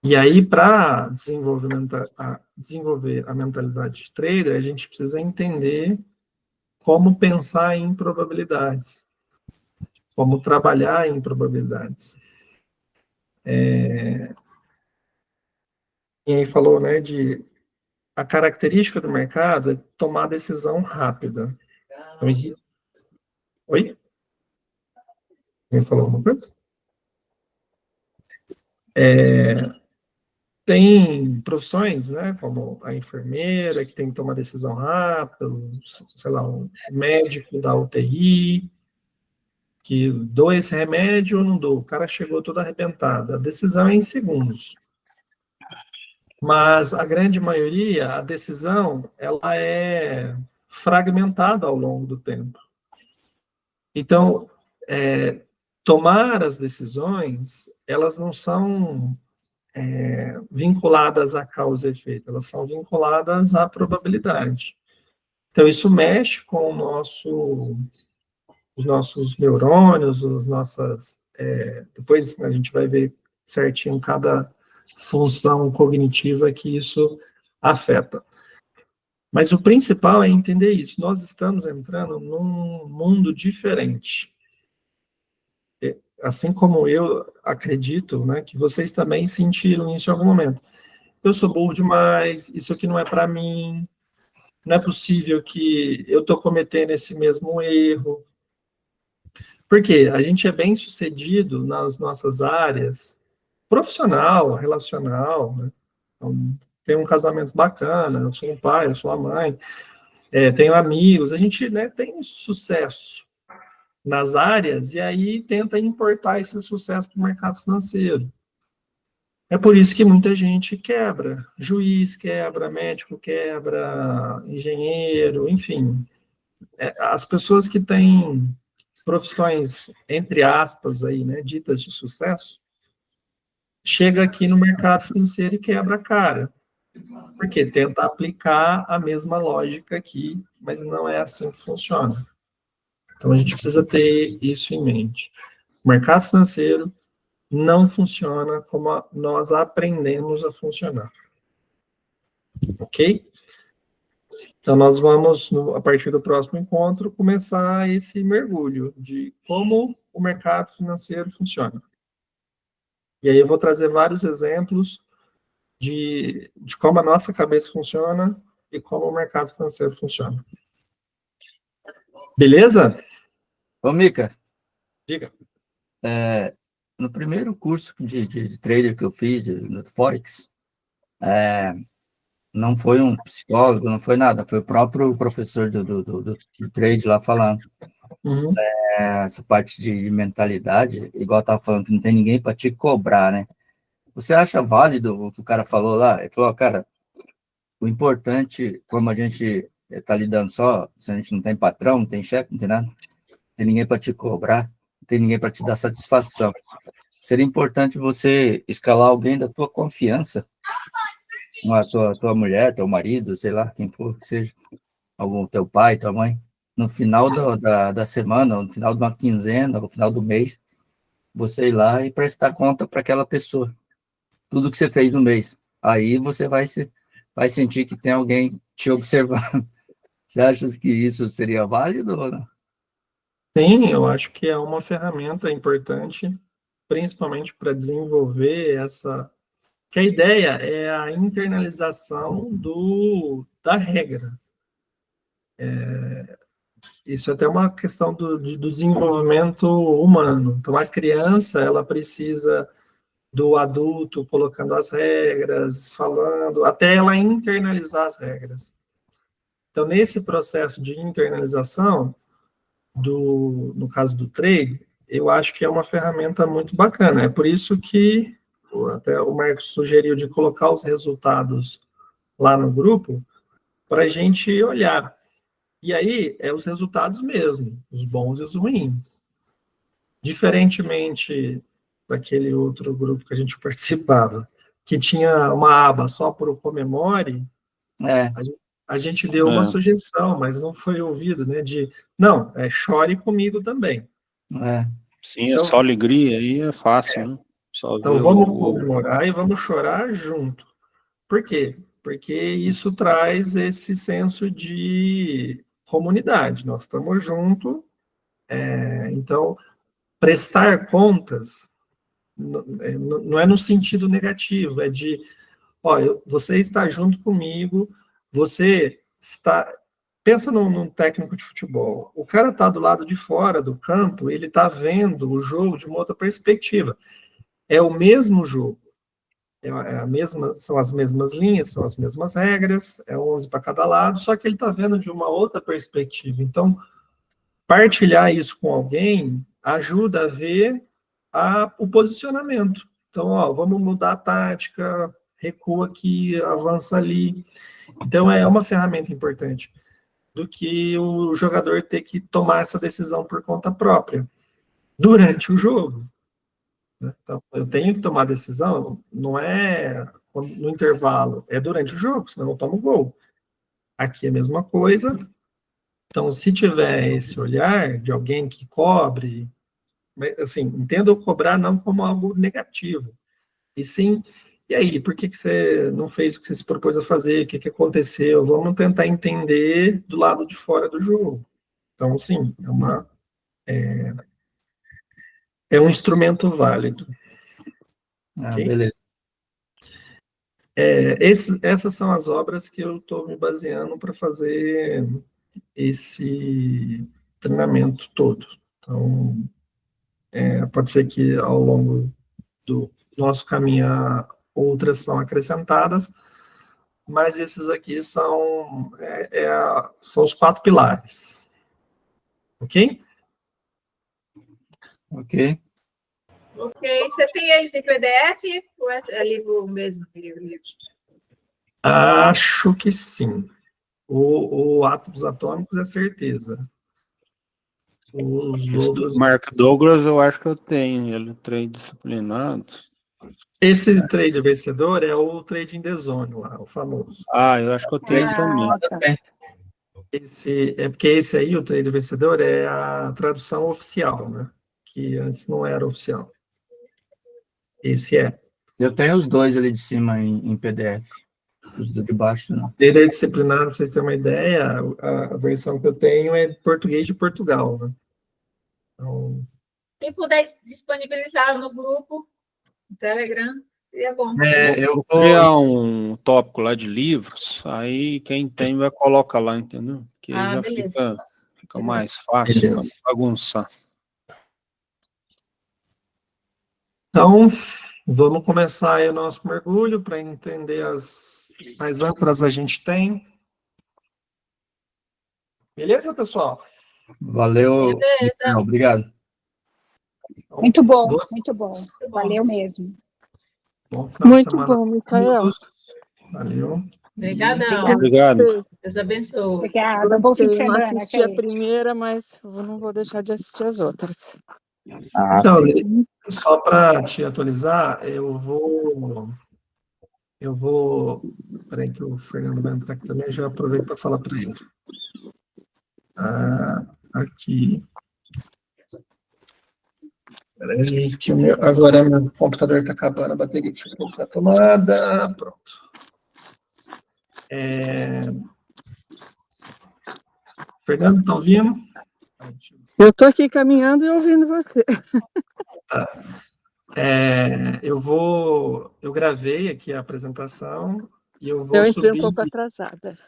E aí, para desenvolver a mentalidade de trader, a gente precisa entender como pensar em probabilidades, como trabalhar em probabilidades. E aí falou, né, de a característica do mercado é tomar decisão rápida. Então, oi? Alguém falou alguma coisa? Tem profissões, né, como a enfermeira, que tem que tomar decisão rápida, sei lá, um médico da UTI, que dou esse remédio ou não dou? O cara chegou todo arrebentado. A decisão é em segundos. Mas a grande maioria, a decisão, ela é fragmentada ao longo do tempo. Então, tomar as decisões, elas não são vinculadas à causa e efeito, elas são vinculadas à probabilidade. Então, isso mexe com os nossos neurônios, depois a gente vai ver certinho cada função cognitiva que isso afeta. Mas o principal é entender isso. Nós estamos entrando num mundo diferente. Assim como eu acredito, né, que vocês também sentiram isso em algum momento. Eu sou burro demais, isso aqui não é para mim, não é possível que eu estou cometendo esse mesmo erro. Porque a gente é bem sucedido nas nossas áreas, profissional, relacional, né? Então, tem um casamento bacana, eu sou um pai, eu sou uma mãe, tenho amigos, a gente, né, tem sucesso nas áreas e aí tenta importar esse sucesso para o mercado financeiro. É por isso que muita gente quebra, juiz quebra, médico quebra, engenheiro, enfim. As pessoas que têm profissões, entre aspas, aí, né, ditas de sucesso, chega aqui no mercado financeiro e quebra a cara. Porque tenta aplicar a mesma lógica aqui, mas não é assim que funciona. Então, a gente precisa ter isso em mente. O mercado financeiro não funciona como nós aprendemos a funcionar. Ok? Então, nós vamos, a partir do próximo encontro, começar esse mergulho de como o mercado financeiro funciona. E aí eu vou trazer vários exemplos de como a nossa cabeça funciona e como o mercado financeiro funciona. Beleza? Ô, Mica, Diga. no primeiro curso de trader que eu fiz, no Forex, não foi um psicólogo, não foi nada, foi o próprio professor do trade lá falando. Uhum. Essa parte de mentalidade, igual eu estava falando, que não tem ninguém para te cobrar, né? Você acha válido o que o cara falou lá? Ele falou, cara, o importante, como a gente está lidando só, se a gente não tem patrão, não tem chefe, não tem nada, não tem ninguém para te cobrar, não tem ninguém para te dar satisfação. Seria importante você escalar alguém da tua confiança, uma tua mulher, teu marido, sei lá, quem for que seja, algum teu pai, tua mãe, no final da semana, ou no final de uma quinzena, ou no final do mês, você ir lá e prestar conta para aquela pessoa, tudo que você fez no mês. Aí você vai sentir que tem alguém te observando. Você acha que isso seria válido ou não? Sim, eu acho que é uma ferramenta importante, principalmente para desenvolver que a ideia é a internalização da regra. Isso é até uma questão do desenvolvimento humano. Então, a criança, ela precisa do adulto colocando as regras, falando, até ela internalizar as regras. Então, nesse processo de internalização, no caso do trade, eu acho que é uma ferramenta muito bacana. É por isso que até o Marcos sugeriu de colocar os resultados lá no grupo, para a gente olhar. E aí, os resultados mesmo, os bons e os ruins. Diferentemente daquele outro grupo que a gente participava, que tinha uma aba só para o comemore, a gente deu uma sugestão, mas não foi ouvido, né? Não, chore comigo também. Sim, então, é só alegria, aí é fácil, né? Então vamos comemorar e vamos chorar junto. Por quê? Porque isso traz esse senso de comunidade. Nós estamos juntos, então prestar contas não é no sentido negativo, é de, você está junto comigo, você está... Pensa num técnico de futebol, o cara está do lado de fora do campo, ele está vendo o jogo de uma outra perspectiva. É o mesmo jogo, são as mesmas linhas, são as mesmas regras, 11 para cada lado, só que ele está vendo de uma outra perspectiva. Então, partilhar isso com alguém ajuda a ver o posicionamento. Então, vamos mudar a tática, recua aqui, avança ali. Então, é uma ferramenta importante do que o jogador ter que tomar essa decisão por conta própria durante o jogo. Né? Então, eu tenho que tomar decisão, não é no intervalo, é durante o jogo, senão eu tomo gol. Aqui é a mesma coisa. Então, se tiver esse olhar de alguém que cobre, assim, entenda o cobrar não como algo negativo, e sim, e aí, por que você não fez o que você se propôs a fazer? O que aconteceu? Vamos tentar entender do lado de fora do jogo. Então, sim, é um instrumento válido. Okay? Beleza. Essas são as obras que eu estou me baseando para fazer esse treinamento todo. Então, pode ser que ao longo do nosso caminho outras são acrescentadas, mas esses aqui são os 4 pilares. Ok? Ok. Ok, você tem eles em PDF ou é livro mesmo? Acho que sim. O átomos atômicos é certeza. Os outros... Mark Douglas, eu acho que eu tenho, ele trade disciplinado. Esse trade vencedor é o trade in the zone lá, o famoso. Eu acho que eu tenho também. Porque esse aí, o trade vencedor, é a tradução oficial, né? Que antes não era oficial. Esse é. Eu tenho os dois ali de cima em PDF. Os de baixo, não. Ele é disciplinado, para vocês terem uma ideia, a versão que eu tenho é português de Portugal, né? Então, Quem puder disponibilizar no grupo, no Telegram, seria bom. Eu vou criar um tópico lá de livros, aí quem tem vai colocar lá, entendeu? Que aí já fica mais fácil para bagunçar. Então, vamos começar aí o nosso mergulho para entender as âncoras a gente tem. Beleza, pessoal? Valeu. Beleza. Obrigado. Então, Muito bom, muito bom. Valeu mesmo. Bom final Muito de semana. bom, Micael. Valeu. Obrigadão. Obrigado. Deus abençoe. Obrigada. Bom fim de Eu não semana. assisti a gente. primeira, mas eu não vou deixar de assistir as outras. Então, só para te atualizar, eu vou... Espera que o Fernando vai entrar aqui também, já aproveito para falar para ele. Aqui. Peraí, que agora meu computador está acabando a bateria, deixa eu colocar a tomada. Pronto. Fernando, está ouvindo? Eu estou aqui caminhando e ouvindo você. Tá. Eu gravei aqui a apresentação e eu vou Eu entrei subir. um pouco atrasada.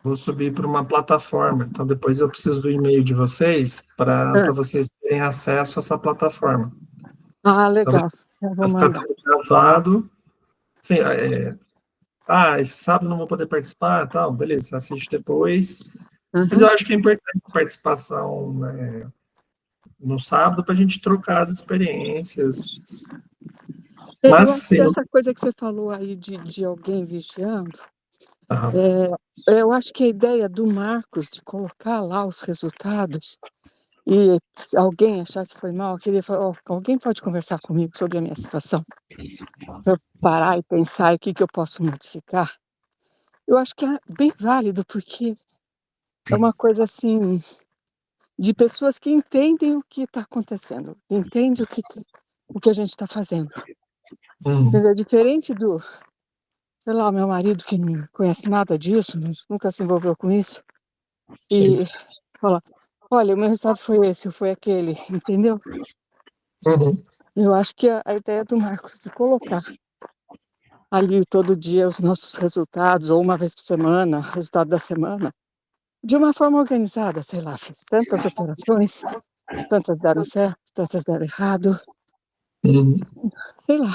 Vou subir para uma plataforma. Então, depois eu preciso do e-mail de vocês para vocês terem acesso a essa plataforma. Legal. Então, eu vou vai mandar. ficar tudo gravado. Sim, esse sábado não vou poder participar, tal, beleza, você assiste depois. Mas eu acho que é importante a participação, né, no sábado para a gente trocar as experiências. Eu Mas acho que essa coisa que você falou aí de alguém vigiando, eu acho que a ideia do Marcos de colocar lá os resultados e se alguém achar que foi mal, eu queria falar, alguém pode conversar comigo sobre a minha situação? Para eu parar e pensar o que eu posso modificar? Eu acho que é bem válido, porque é uma coisa assim, de pessoas que entendem o que está acontecendo, entendem o que a gente está fazendo. Entendeu? Diferente do, sei lá, meu marido que não conhece nada disso, nunca se envolveu com isso, e fala, olha, o meu resultado foi esse, foi aquele, entendeu? Eu acho que a ideia do Marcos de colocar ali todo dia os nossos resultados, ou uma vez por semana, resultado da semana, de uma forma organizada, sei lá, fiz tantas operações, tantas deram certo, tantas deram errado, sei lá,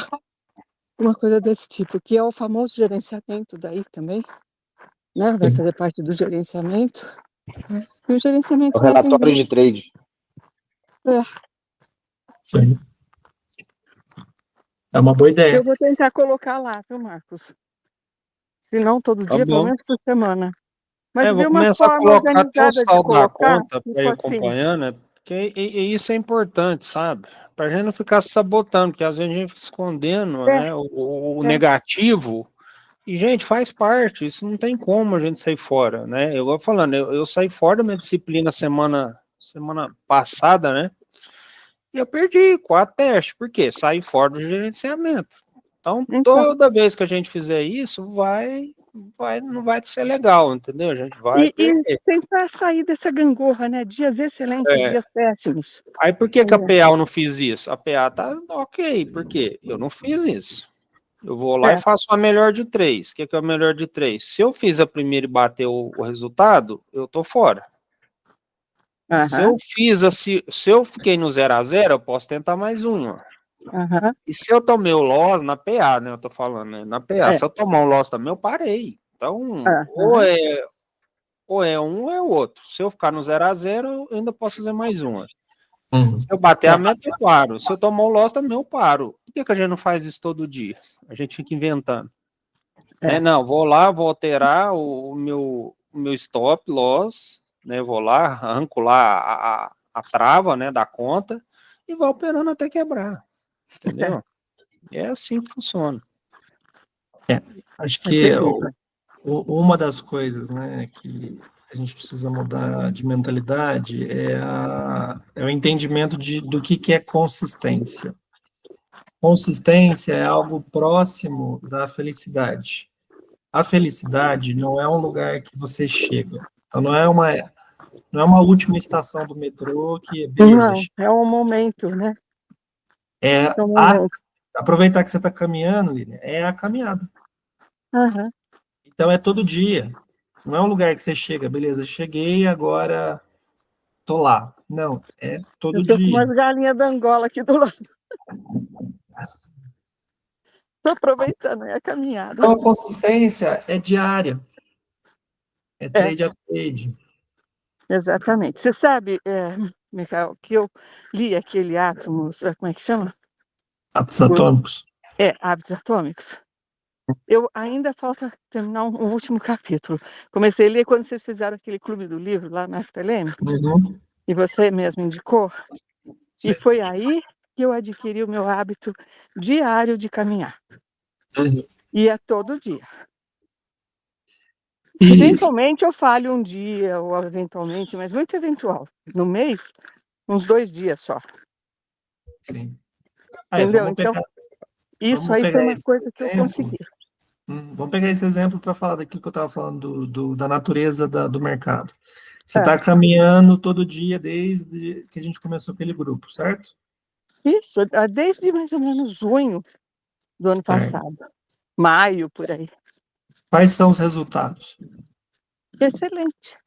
uma coisa desse tipo, que é o famoso gerenciamento daí também, né? Vai fazer parte do gerenciamento. E o gerenciamento O relatório de trade. Sim. É uma boa ideia. Eu vou tentar colocar lá, viu, Marcos? Se não todo Tá dia, pelo bom. menos por semana. Mas Vou ver uma começar a forma colocar até o organizada de saldo na colocar, conta para ir tipo assim. acompanhando, né? Porque isso é importante, sabe? Para a gente não ficar se sabotando, porque às vezes a gente fica escondendo, É, né, o é. negativo. E, gente, faz parte, isso não tem como a gente sair fora, né? Eu vou falando, eu saí fora da minha disciplina semana passada, né? E eu perdi 4 testes, por quê? Saí fora do gerenciamento. Então, Então, toda vez que a gente fizer isso, não vai ser legal, entendeu? A gente vai e perder. tentar sair dessa gangorra, né? Dias excelentes, É. dias péssimos. Aí, por que a PA eu não fiz isso? A PA tá ok, por quê? Eu não fiz isso. Eu vou lá É. e faço a melhor de 3. O que é o melhor de 3? Se eu fiz a primeira e bateu o resultado, eu tô fora. Se eu fiz se eu fiquei no 0 a 0, eu posso tentar mais uma. E se eu tomei o loss na PA, né? Eu tô falando, né? Na PA, se eu tomar um loss também, eu parei. Então, ou é um ou é o outro. Se eu ficar no 0 a 0, eu ainda posso fazer mais uma. Se eu bater a meta, eu paro. Se eu tomar o loss também, eu paro. Por que a gente não faz isso todo dia? A gente fica inventando. Né? Não, vou lá, vou alterar o meu stop loss, né? Vou lá, arranco lá a trava, né, da conta e vou operando até quebrar. Entendeu? É assim que funciona. Acho que uma das coisas, né, que a gente precisa mudar de mentalidade é o entendimento do que é consistência. Consistência é algo próximo da felicidade. A felicidade não é um lugar que você chega. Então, não é uma última estação do metrô que, beleza, Não, é um momento, né? é É um momento. aproveitar que você está caminhando, Lilian, é a caminhada. Então, é todo dia. Não é um lugar que você chega, beleza, cheguei, agora tô lá. Não, é todo Eu tô com dia. umas galinhas da Angola aqui do lado. Tô aproveitando a caminhada. Então, a consistência é diária. É trade a trade. Exatamente. Você sabe, Michael, que eu li aquele Átomos, como é que chama? Hábitos atômicos. Hábitos Atômicos. Eu ainda falta terminar um último capítulo. Comecei a ler quando vocês fizeram aquele clube do livro lá na FPLM, e você mesmo indicou. E foi aí que eu adquiri o meu hábito diário de caminhar. E é todo dia. Eventualmente eu falho um dia, ou eventualmente, mas muito eventual. No mês, uns 2 dias só. Sim. Entendeu? Então, isso aí foi uma coisa que eu consegui. Vamos pegar esse exemplo para falar daquilo que eu estava falando da natureza do mercado. Você está caminhando todo dia desde que a gente começou aquele grupo, certo? Isso, desde mais ou menos junho do ano passado. Maio, por aí. Quais são os resultados? Excelente.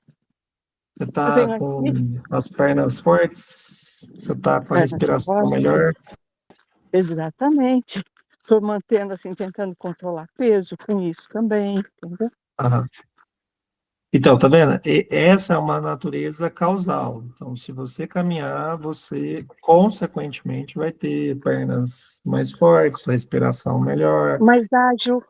Você está com as pernas fortes? Você está com a respiração melhor? Exatamente. Estou mantendo, assim, tentando controlar peso com isso também, entendeu? Então, tá vendo? Essa é uma natureza causal. Então, se você caminhar, você, consequentemente, vai ter pernas mais fortes, respiração melhor. Mais ágil.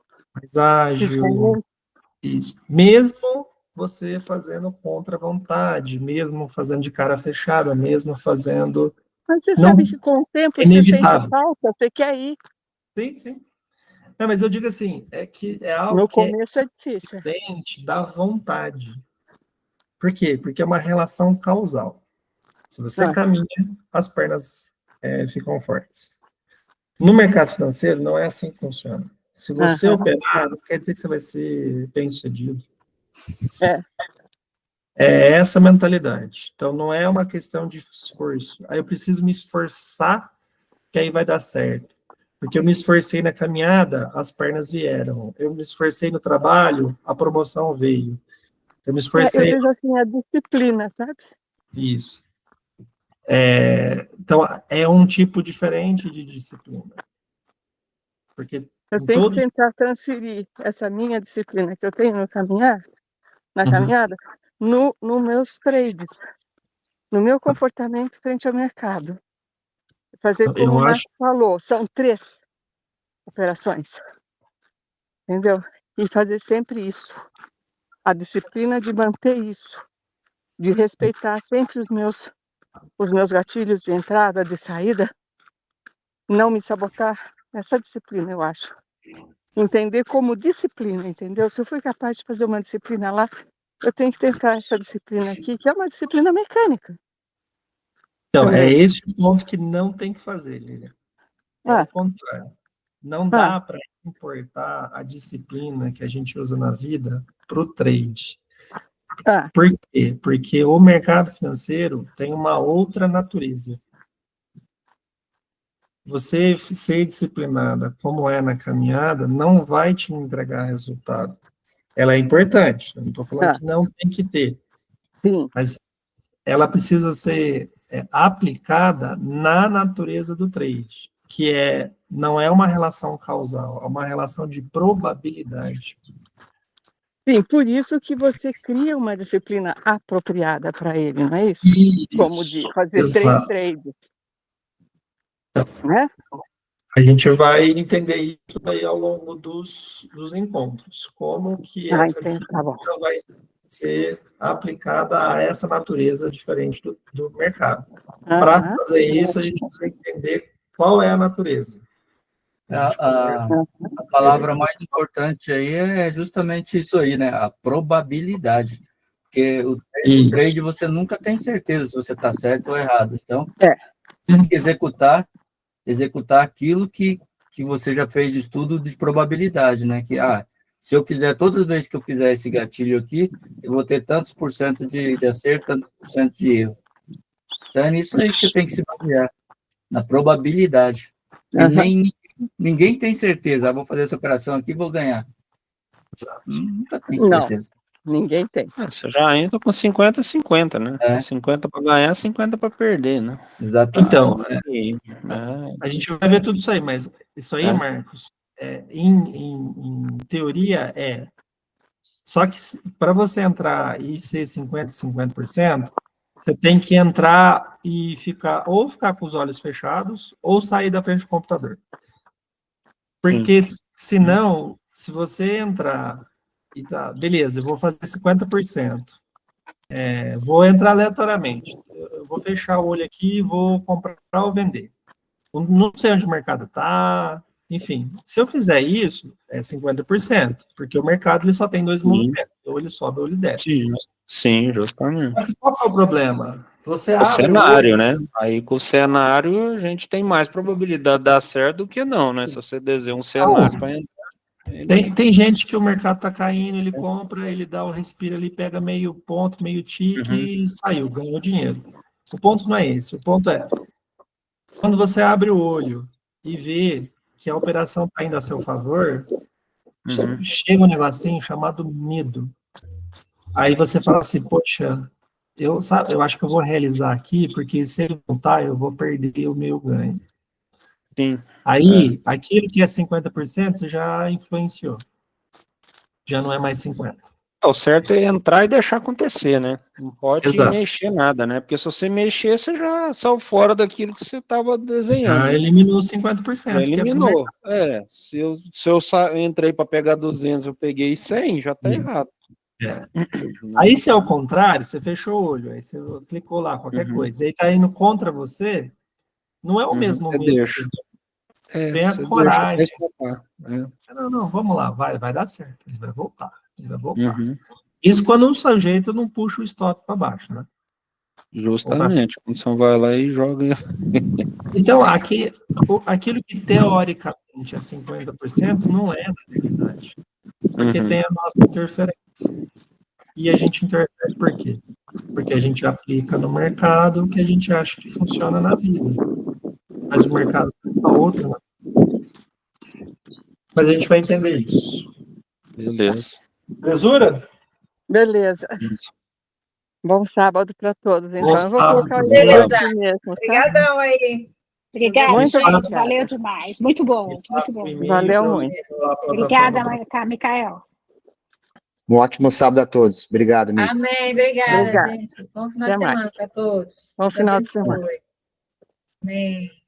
Isso. Mesmo você fazendo contra a vontade, mesmo fazendo de cara fechada, mesmo fazendo... Mas você sabe que com o tempo você sente falta, você quer ir. Sim, sim. Não, mas eu digo assim, que é algo no começo é difícil. Da vontade. Por quê? Porque é uma relação causal. Se você caminha, as pernas ficam fortes. No mercado financeiro, não é assim que funciona. Se você operar, não quer dizer que você vai ser bem-sucedido. É essa mentalidade. Então, não é uma questão de esforço. Aí eu preciso me esforçar, que aí vai dar certo. Porque eu me esforcei na caminhada, as pernas vieram. Eu me esforcei no trabalho, a promoção veio. Eu me esforcei... eu vejo assim, a disciplina, sabe? Isso. Então, é um tipo diferente de disciplina. Porque eu tenho que tentar transferir essa minha disciplina que eu tenho na caminhada, no meus trades, no meu comportamento frente ao mercado. Fazer como o Marcos falou, são 3. operações, entendeu? E fazer sempre isso. A disciplina de manter isso, de respeitar sempre os meus gatilhos de entrada, de saída, não me sabotar, essa disciplina, eu acho. Entender como disciplina, entendeu? Se eu fui capaz de fazer uma disciplina lá, eu tenho que tentar essa disciplina aqui, que é uma disciplina mecânica. Então, é Entendeu? esse o ponto que não tem que fazer, Lilian. É o contrário. Não dá para importar a disciplina que a gente usa na vida para o trade. Por quê? Porque o mercado financeiro tem uma outra natureza. Você ser disciplinada, como é na caminhada, não vai te entregar resultado. Ela é importante, eu não estou falando que não tem que ter. Sim. Mas ela precisa ser aplicada na natureza do trade, que não é uma relação causal, é uma relação de probabilidade. Sim, por isso que você cria uma disciplina apropriada para ele, não é isso? Isso. Como de fazer Exato. 3 trades. Né? A gente vai entender isso aí ao longo dos encontros, como que essa disciplina vai ser aplicada a essa natureza diferente do mercado. Para fazer isso, a gente precisa entender qual é a natureza. A palavra mais importante aí é justamente isso aí, né? A probabilidade. Porque o trade você nunca tem certeza se você está certo ou errado. Então, tem que executar aquilo que você já fez estudo de probabilidade, né? Que, se eu fizer, toda vez que eu fizer esse gatilho aqui, eu vou ter tantos por cento de acerto, tantos por cento de erro. Então, é nisso aí que você tem que se basear, na probabilidade. E ninguém tem certeza, vou fazer essa operação aqui e vou ganhar. Nunca tem certeza. Não, ninguém tem. Você já entra com 50-50, né? 50 para ganhar, 50 para perder, né? Exatamente. Então, a gente vai ver tudo isso aí, mas isso aí, Marcos, em teoria só que para você entrar e ser 50%, você tem que entrar e ficar com os olhos fechados ou sair da frente do computador. Porque senão, se você entrar e beleza, eu vou fazer 50%, vou entrar aleatoriamente, eu vou fechar o olho aqui e vou comprar ou vender. Não sei onde o mercado está, enfim, se eu fizer isso, é 50%, porque o mercado ele só tem 2 movimentos, ou ele sobe ou ele desce. Sim, justamente. Mas qual é o problema? Você o cenário, né? Aí com o cenário a gente tem mais probabilidade de dar certo do que não, né? Se você desenha um cenário para entrar. Tem gente que o mercado está caindo, ele compra, ele dá o respiro ali, pega meio ponto, meio tique e saiu, ganhou dinheiro. O ponto não é esse, o ponto é quando você abre o olho e vê que a operação está indo a seu favor, chega um negocinho chamado medo. Aí você fala assim, poxa, eu acho que eu vou realizar aqui, porque se ele voltar, eu vou perder o meu ganho. Sim. Aí, aquilo que é 50%, você já influenciou. Já não é mais 50%. O certo é entrar e deixar acontecer, né? Não pode Exato. mexer nada, né? Porque se você mexer, você já saiu fora daquilo que você estava desenhando. Já eliminou 50%. Já eliminou. Se eu entrei para pegar 200, eu peguei 100, já está errado. Aí, se é o contrário, você fechou o olho, aí você clicou lá, qualquer coisa, aí está indo contra você, não é o mesmo medo. Tem a coragem. Não, vamos lá, vai dar certo, ele vai voltar. Isso quando o sujeito não puxa o stop para baixo, né? Justamente, quando você vai lá e joga. Então, aquilo que teoricamente é 50% não é na realidade, porque tem a nossa interferência. E a gente interfere por quê? Porque a gente aplica no mercado o que a gente acha que funciona na vida. Mas o mercado é outra, né? Mas a gente vai entender isso. Beleza. Belezura? Beleza. Bom sábado para todos. Então, eu vou colocar o Beleza. aqui mesmo. Tá? Obrigadão aí. Obrigada, Muito gente. obrigada. Valeu demais. Muito bom, muito bom. Valeu muito. Obrigada, Micael. Um ótimo sábado a todos. Obrigado, Mica. Amém. Obrigada, gente. Bom final de semana para todos. Bom final de semana. Amém.